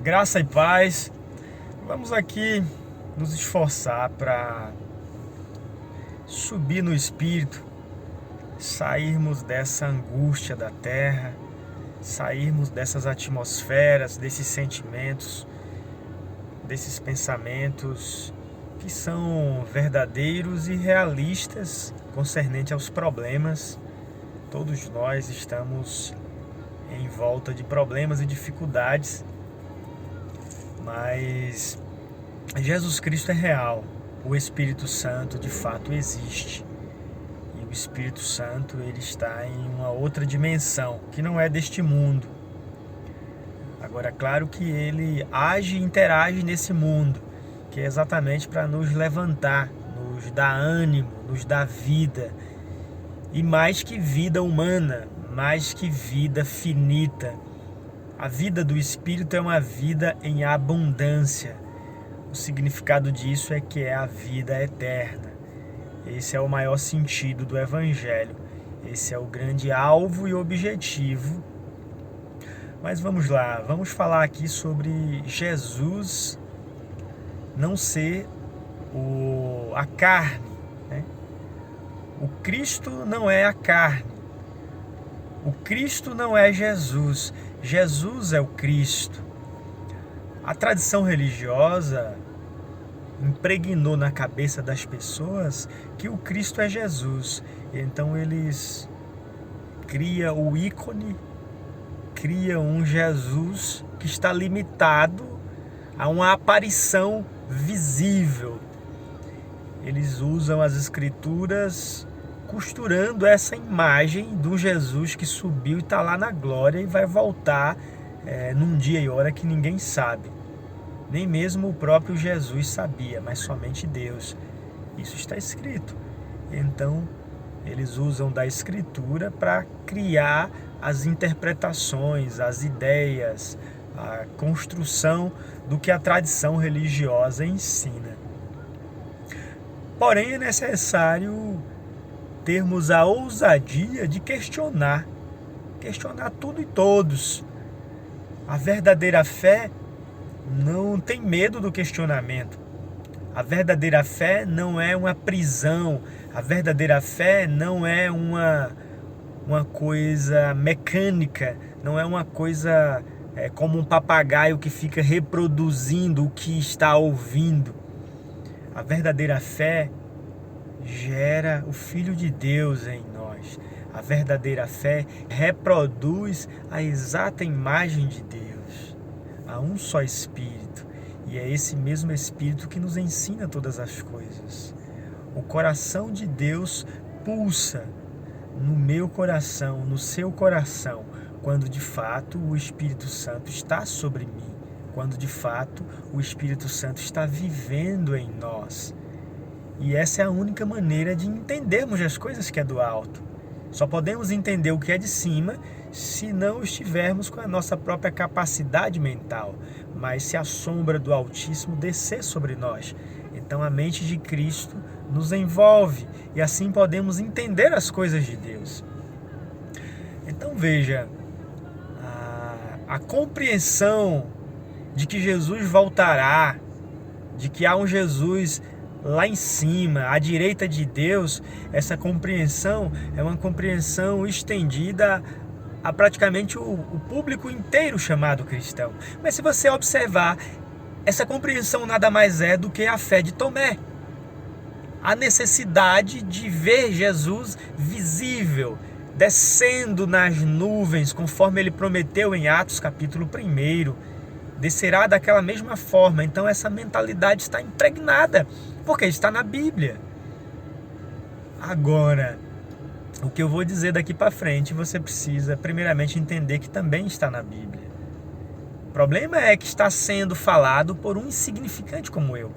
Graça e paz. Vamos aqui nos esforçar para subir no espírito, sairmos dessa angústia da terra, sairmos dessas atmosferas, desses sentimentos, desses pensamentos que são verdadeiros e realistas concernente aos problemas. Todos nós estamos em volta de problemas e dificuldades, mas Jesus Cristo é real. O Espírito Santo de fato existe. E o Espírito Santo ele está em uma outra dimensão, que não é deste mundo. Agora, claro que ele age e interage nesse mundo, que é exatamente para nos levantar, nos dar ânimo, nos dar vida. E mais que vida humana, mais que vida finita, a vida do Espírito é uma vida em abundância. O significado disso é que é a vida eterna. Esse é o maior sentido do Evangelho. Esse é o grande alvo e objetivo. Mas vamos lá, vamos falar aqui sobre Jesus não ser a carne, né? O Cristo não é a carne. O Cristo não é Jesus. Jesus é o Cristo. A tradição religiosa impregnou na cabeça das pessoas que o Cristo é Jesus. Então eles criam o ícone, criam um Jesus que está limitado a uma aparição visível. Eles usam as escrituras costurando essa imagem do Jesus que subiu e está lá na glória e vai voltar num dia e hora que ninguém sabe. Nem mesmo o próprio Jesus sabia, mas somente Deus. Isso está escrito. Então, eles usam da escritura para criar as interpretações, as ideias, a construção do que a tradição religiosa ensina. Porém, é necessário termos a ousadia de questionar tudo e todos. A verdadeira fé não tem medo do questionamento. A verdadeira fé não é uma prisão. A verdadeira fé não é uma coisa mecânica, não é uma coisa como um papagaio que fica reproduzindo o que está ouvindo. A verdadeira fé gera o Filho de Deus em nós. A verdadeira fé reproduz a exata imagem de Deus. Há um só Espírito, e é esse mesmo Espírito que nos ensina todas as coisas. O coração de Deus pulsa no meu coração, no seu coração, quando de fato o Espírito Santo está sobre mim, quando de fato o Espírito Santo está vivendo em nós. E essa é a única maneira de entendermos as coisas que é do alto. Só podemos entender o que é de cima se não estivermos com a nossa própria capacidade mental, mas se a sombra do Altíssimo descer sobre nós. Então a mente de Cristo nos envolve e assim podemos entender as coisas de Deus. Então veja, a compreensão de que Jesus voltará, de que há um Jesus lá em cima, à direita de Deus, essa compreensão é uma compreensão estendida a praticamente o público inteiro chamado cristão. Mas se você observar, essa compreensão nada mais é do que a fé de Tomé. A necessidade de ver Jesus visível, descendo nas nuvens, conforme ele prometeu em Atos capítulo 1. Descerá daquela mesma forma. Então essa mentalidade está impregnada, porque está na Bíblia. Agora, o que eu vou dizer daqui para frente, você precisa primeiramente entender que também está na Bíblia. O problema é que está sendo falado por um insignificante como eu.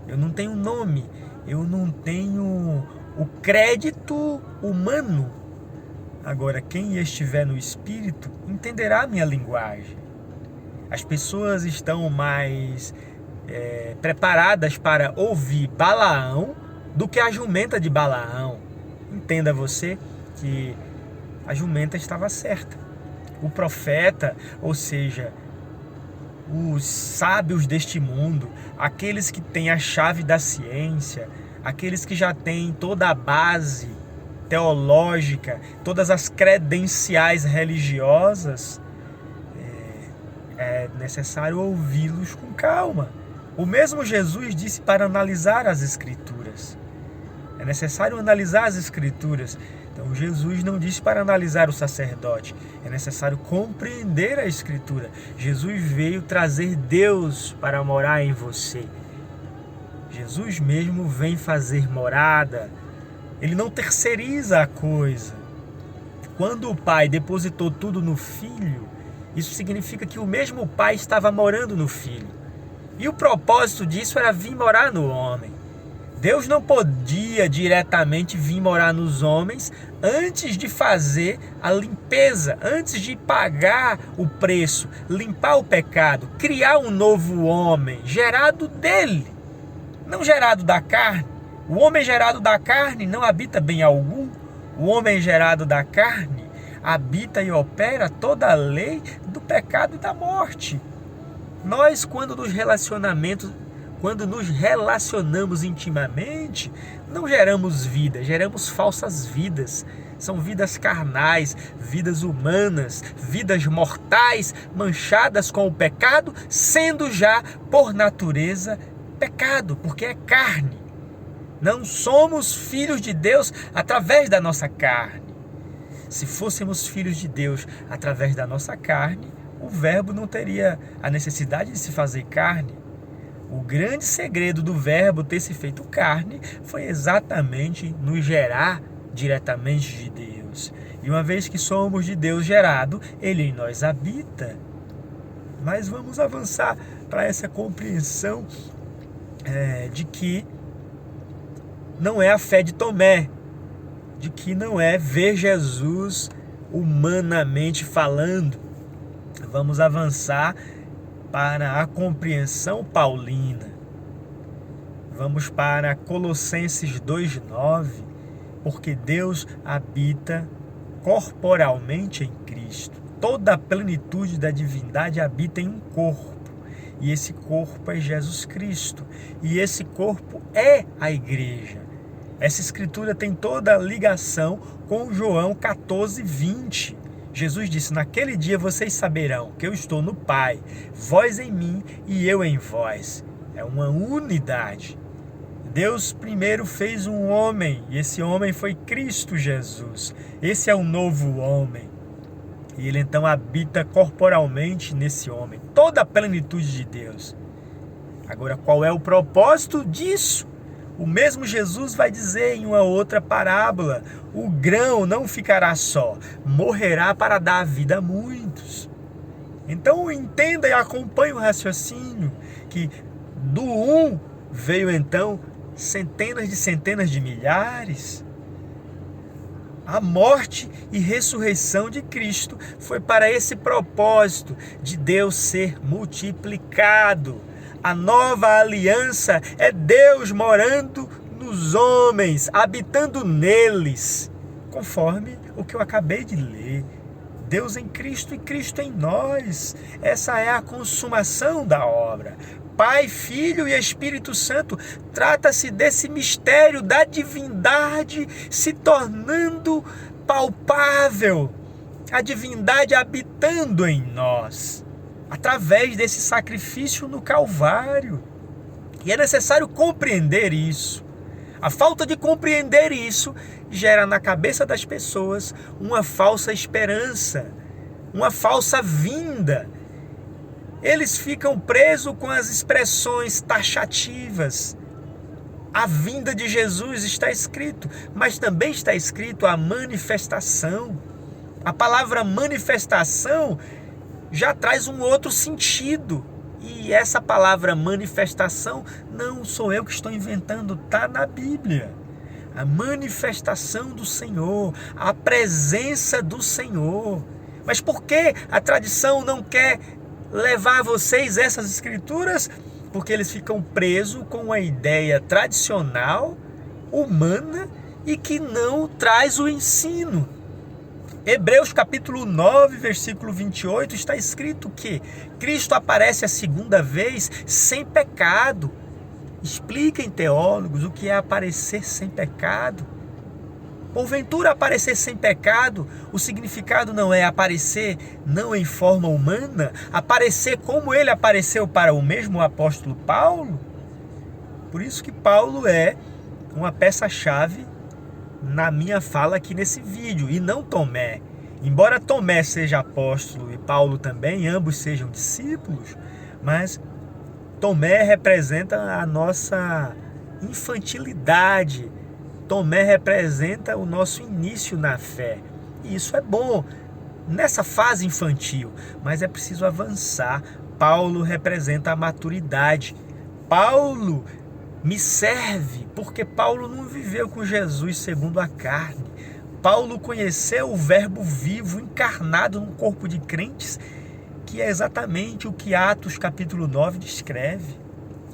Eu não tenho nome, eu não tenho o crédito humano. Agora, quem estiver no Espírito entenderá a minha linguagem. As pessoas estão mais preparadas para ouvir Balaão do que a jumenta de Balaão. Entenda você que a jumenta estava certa. O profeta, ou seja, os sábios deste mundo, aqueles que têm a chave da ciência, aqueles que já têm toda a base teológica, todas as credenciais religiosas, é necessário ouvi-los com calma. O mesmo Jesus disse para analisar as Escrituras. É necessário analisar as Escrituras. Então Jesus não disse para analisar o sacerdote. É necessário compreender a Escritura. Jesus veio trazer Deus para morar em você. Jesus mesmo vem fazer morada. Ele não terceiriza a coisa. Quando o Pai depositou tudo no Filho, isso significa que o mesmo Pai estava morando no Filho. E o propósito disso era vir morar no homem. Deus não podia diretamente vir morar nos homens antes de fazer a limpeza, antes de pagar o preço, limpar o pecado, criar um novo homem, gerado dele, não gerado da carne. O homem gerado da carne não habita bem algum. O homem gerado da carne habita e opera toda a lei do pecado e da morte. Nós, quando nos relacionamos intimamente, não geramos vida, geramos falsas vidas. São vidas carnais, vidas humanas, vidas mortais, manchadas com o pecado, sendo já, por natureza, pecado, porque é carne. Não somos filhos de Deus através da nossa carne. Se fôssemos filhos de Deus através da nossa carne, o Verbo não teria a necessidade de se fazer carne. O grande segredo do Verbo ter se feito carne foi exatamente nos gerar diretamente de Deus. E uma vez que somos de Deus gerado, Ele em nós habita. Mas vamos avançar para essa compreensão de que não é a fé de Tomé, de que não é ver Jesus humanamente falando. Vamos avançar para a compreensão paulina. Vamos para Colossenses 2:9, porque Deus habita corporalmente em Cristo. Toda a plenitude da divindade habita em um corpo. E esse corpo é Jesus Cristo. E esse corpo é a igreja. Essa escritura tem toda a ligação com João 14:20. Jesus disse: naquele dia vocês saberão que eu estou no Pai, vós em mim e eu em vós. É uma unidade. Deus primeiro fez um homem, e esse homem foi Cristo Jesus. Esse é o novo homem. E ele então habita corporalmente nesse homem. Toda a plenitude de Deus. Agora, qual é o propósito disso? O mesmo Jesus vai dizer em uma outra parábola: o grão não ficará só, morrerá para dar vida a muitos. Então entenda e acompanhe o raciocínio, que do um veio então centenas de milhares. A morte e ressurreição de Cristo foi para esse propósito de Deus ser multiplicado. A nova aliança é Deus morando nos homens, habitando neles, conforme o que eu acabei de ler. Deus em Cristo e Cristo em nós. Essa é a consumação da obra. Pai, Filho e Espírito Santo. Trata-se desse mistério da divindade se tornando palpável. A divindade habitando em nós, através desse sacrifício no Calvário. E é necessário compreender isso. A falta de compreender isso gera na cabeça das pessoas uma falsa esperança, uma falsa vinda. Eles ficam presos com as expressões taxativas. A vinda de Jesus está escrito, mas também está escrito a manifestação. A palavra manifestação já traz um outro sentido. E essa palavra manifestação não sou eu que estou inventando, está na Bíblia. A manifestação do Senhor, a presença do Senhor. Mas por que a tradição não quer levar a vocês essas escrituras? Porque eles ficam presos com a ideia tradicional, humana, e que não traz o ensino. Hebreus capítulo 9, versículo 28, está escrito que Cristo aparece a segunda vez sem pecado. Expliquem, teólogos, o que é aparecer sem pecado. Porventura, aparecer sem pecado, o significado não é aparecer não em forma humana, aparecer como ele apareceu para o mesmo apóstolo Paulo? Por isso que Paulo é uma peça-chave na minha fala aqui nesse vídeo, e não Tomé. Embora Tomé seja apóstolo e Paulo também, ambos sejam discípulos, mas Tomé representa a nossa infantilidade. Tomé representa o nosso início na fé. E isso é bom nessa fase infantil, mas é preciso avançar. Paulo representa a maturidade. Paulo me serve porque Paulo não viveu com Jesus segundo a carne. Paulo conheceu o Verbo vivo encarnado no corpo de crentes, que é exatamente o que Atos capítulo 9 descreve.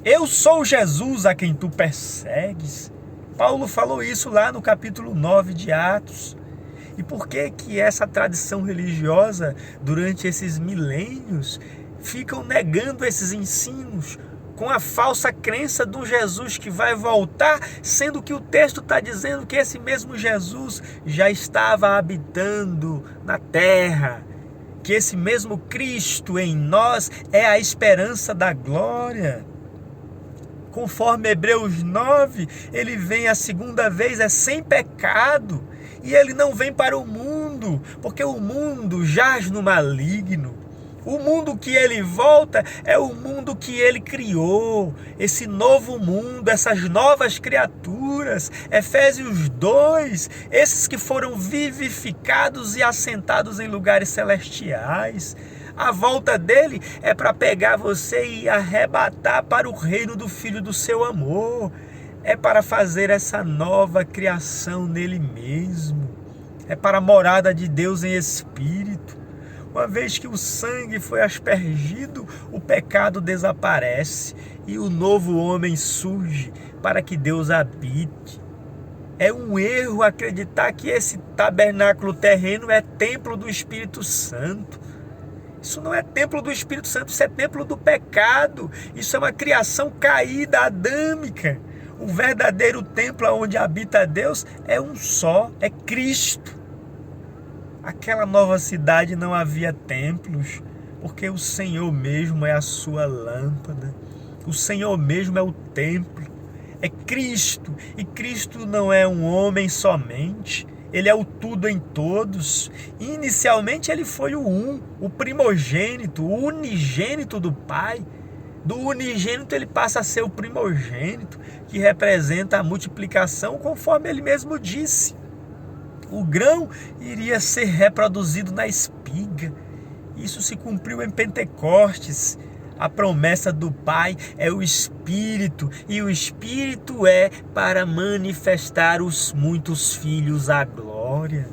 Eu sou Jesus a quem tu persegues. Paulo falou isso lá no capítulo 9 de Atos. E por que que essa tradição religiosa, durante esses milênios, ficam negando esses ensinos com a falsa crença do Jesus que vai voltar, sendo que o texto está dizendo que esse mesmo Jesus já estava habitando na terra, que esse mesmo Cristo em nós é a esperança da glória? Conforme Hebreus 9, ele vem a segunda vez, é sem pecado, e ele não vem para o mundo, porque o mundo jaz no maligno. O mundo que ele volta é o mundo que ele criou, esse novo mundo, essas novas criaturas. Efésios 2, esses que foram vivificados e assentados em lugares celestiais. A volta dele é para pegar você e arrebatar para o reino do Filho do seu amor. É para fazer essa nova criação nele mesmo. É para a morada de Deus em espírito. Uma vez que o sangue foi aspergido, o pecado desaparece e o novo homem surge para que Deus habite. É um erro acreditar que esse tabernáculo terreno é templo do Espírito Santo. Isso não é templo do Espírito Santo, isso é templo do pecado. Isso é uma criação caída, adâmica. O verdadeiro templo onde habita Deus é um só, é Cristo. Aquela nova cidade não havia templos, porque o Senhor mesmo é a sua lâmpada. O Senhor mesmo é o templo. É Cristo. E Cristo não é um homem somente. Ele é o tudo em todos. Inicialmente ele foi o primogênito, o unigênito do Pai. Do unigênito ele passa a ser o primogênito, que representa a multiplicação, conforme ele mesmo disse. O grão iria ser reproduzido na espiga. Isso se cumpriu em Pentecostes. A promessa do Pai é o Espírito, e o Espírito é para manifestar os muitos filhos à glória.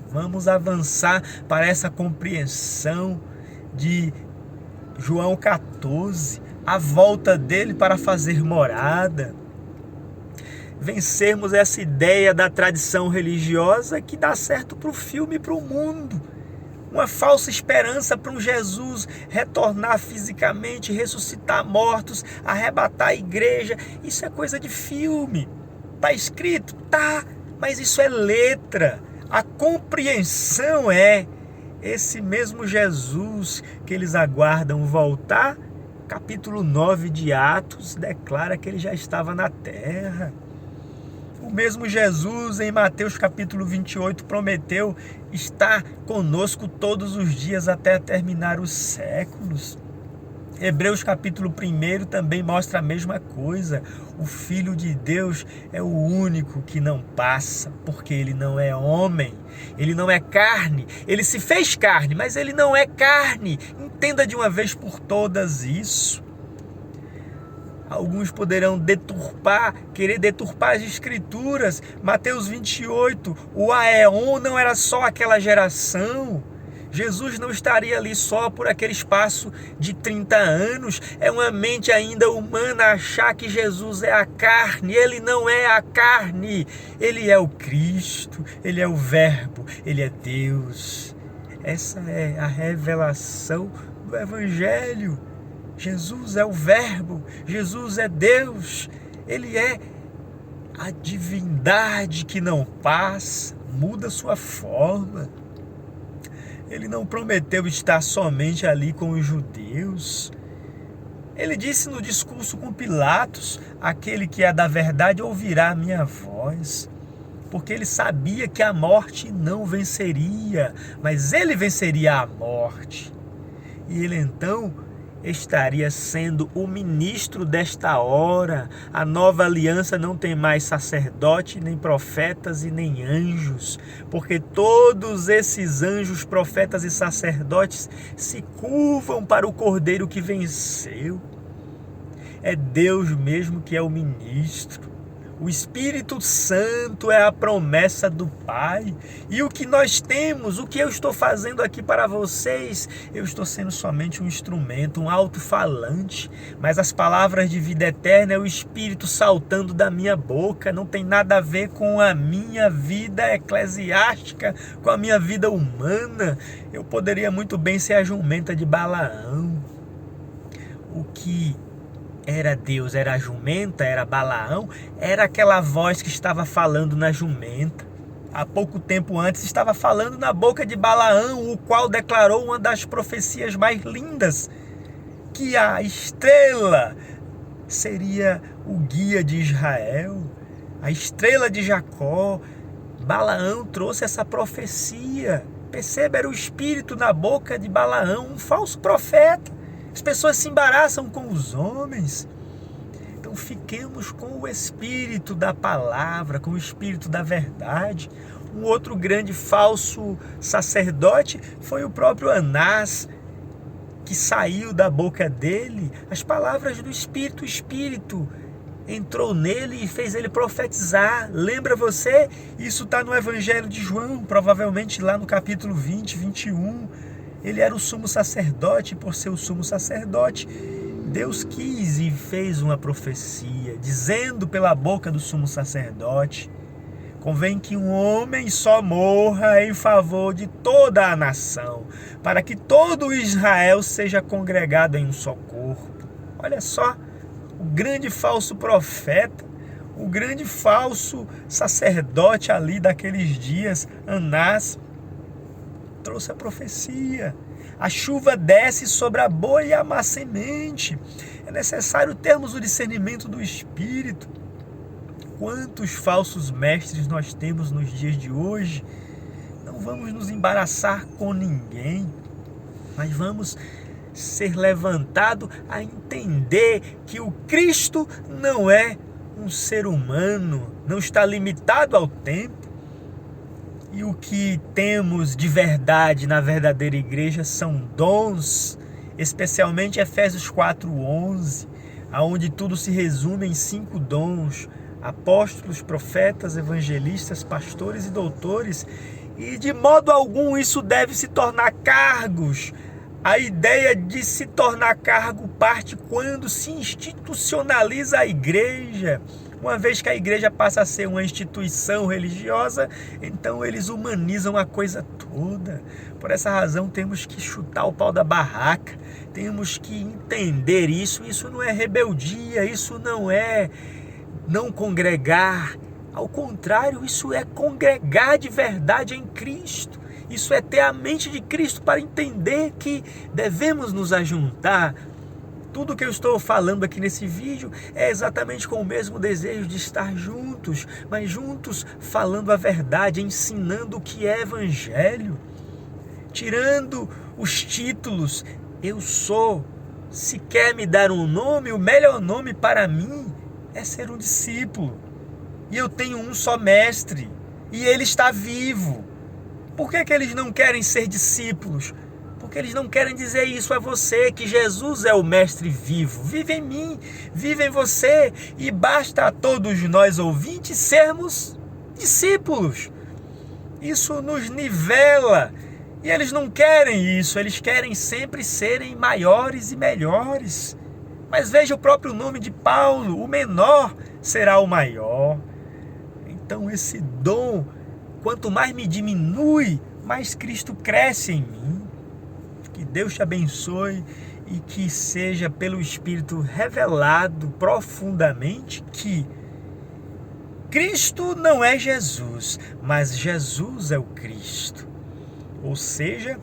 Vamos avançar para essa compreensão de João 14, a volta dele para fazer morada. Vencermos essa ideia da tradição religiosa que dá certo para o filme e para o mundo. Uma falsa esperança para um Jesus retornar fisicamente, ressuscitar mortos, arrebatar a igreja. Isso é coisa de filme. Está escrito? Tá, mas isso é letra. A compreensão é esse mesmo Jesus que eles aguardam voltar. Capítulo 9 de Atos declara que ele já estava na terra. O mesmo Jesus, em Mateus capítulo 28, prometeu estar conosco todos os dias até terminar os séculos. Hebreus capítulo 1 também mostra a mesma coisa. O Filho de Deus é o único que não passa, porque ele não é homem, ele não é carne. Ele se fez carne, mas ele não é carne. Entenda de uma vez por todas isso. Alguns poderão querer deturpar as escrituras. Mateus 28, o Aeon não era só aquela geração. Jesus não estaria ali só por aquele espaço de 30 anos. É uma mente ainda humana achar que Jesus é a carne. Ele não é a carne. Ele é o Cristo, Ele é o Verbo, Ele é Deus. Essa é a revelação do Evangelho. Jesus é o Verbo, Jesus é Deus. Ele é a divindade que não passa, muda sua forma. Ele não prometeu estar somente ali com os judeus. Ele disse no discurso com Pilatos: aquele que é da verdade ouvirá a minha voz. Porque ele sabia que a morte não venceria, mas ele venceria a morte. E ele então estaria sendo o ministro desta hora. A nova aliança não tem mais sacerdote, nem profetas e nem anjos, porque todos esses anjos, profetas e sacerdotes se curvam para o Cordeiro que venceu. É Deus mesmo que é o ministro. O Espírito Santo é a promessa do Pai. E o que nós temos, o que eu estou fazendo aqui para vocês, eu estou sendo somente um instrumento, um alto-falante. Mas as palavras de vida eterna é o Espírito saltando da minha boca. Não tem nada a ver com a minha vida eclesiástica, com a minha vida humana. Eu poderia muito bem ser a jumenta de Balaão. O que era Deus, era a jumenta, era Balaão, era aquela voz que estava falando na jumenta. Há pouco tempo antes estava falando na boca de Balaão, o qual declarou uma das profecias mais lindas, que a estrela seria o guia de Israel, a estrela de Jacó. Balaão trouxe essa profecia. Perceba, era o espírito na boca de Balaão, um falso profeta. As pessoas se embaraçam com os homens. Então fiquemos com o espírito da palavra, com o espírito da verdade. Um outro grande falso sacerdote foi o próprio Anás, que saiu da boca dele as palavras do Espírito. O Espírito entrou nele e fez ele profetizar. Lembra você? Isso está no Evangelho de João, provavelmente lá no capítulo 20, 21. Ele era o sumo sacerdote, por ser o sumo sacerdote, Deus quis e fez uma profecia, dizendo pela boca do sumo sacerdote: convém que um homem só morra em favor de toda a nação, para que todo Israel seja congregado em um só corpo. Olha só, o grande falso profeta, o grande falso sacerdote ali daqueles dias, Anás, trouxe a profecia. A chuva desce sobre a boa e a má semente. É necessário termos o discernimento do Espírito. Quantos falsos mestres nós temos nos dias de hoje? Não vamos nos embaraçar com ninguém, mas vamos ser levantados a entender que o Cristo não é um ser humano, não está limitado ao tempo. E o que temos de verdade na verdadeira igreja são dons, especialmente Efésios 4:11, onde tudo se resume em 5 dons: apóstolos, profetas, evangelistas, pastores e doutores. E de modo algum isso deve se tornar cargos. A ideia de se tornar cargo parte quando se institucionaliza a igreja. Uma vez que a igreja passa a ser uma instituição religiosa, então eles humanizam a coisa toda. Por essa razão temos que chutar o pau da barraca, temos que entender isso. Isso não é rebeldia, isso não é não congregar. Ao contrário, isso é congregar de verdade em Cristo. Isso é ter a mente de Cristo para entender que devemos nos ajuntar. Tudo que eu estou falando aqui nesse vídeo é exatamente com o mesmo desejo de estar juntos, mas juntos falando a verdade, ensinando o que é evangelho, tirando os títulos. Eu sou, se quer me dar um nome, o melhor nome para mim é ser um discípulo. E eu tenho um só mestre, e ele está vivo. Por que eles não querem ser discípulos? Porque eles não querem dizer isso a você, que Jesus é o mestre vivo. Vive em mim, vive em você, e basta a todos nós ouvintes sermos discípulos. Isso nos nivela, E eles não querem isso, eles querem sempre serem maiores e melhores. Mas veja o próprio nome de Paulo: o menor será o maior. Então esse dom, quanto mais me diminui, mais Cristo cresce em mim. Que Deus te abençoe e que seja pelo Espírito revelado profundamente que Cristo não é Jesus, mas Jesus é o Cristo. Ou seja,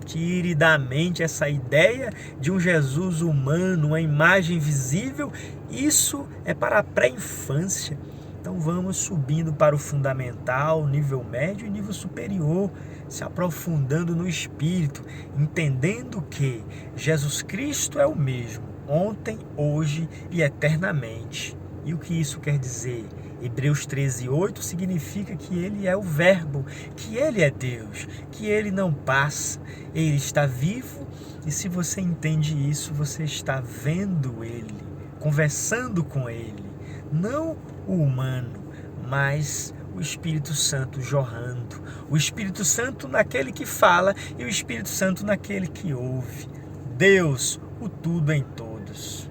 tire da mente essa ideia de um Jesus humano, uma imagem visível. Isso é para a pré-infância. Então vamos subindo para o fundamental, nível médio e nível superior, se aprofundando no Espírito, entendendo que Jesus Cristo é o mesmo, ontem, hoje e eternamente. E o que isso quer dizer? Hebreus 13:8 significa que Ele é o Verbo, que Ele é Deus, que Ele não passa, Ele está vivo. E se você entende isso, você está vendo Ele, conversando com Ele, não o humano, mas o Espírito Santo jorrando, o Espírito Santo naquele que fala e o Espírito Santo naquele que ouve. Deus, o tudo em todos.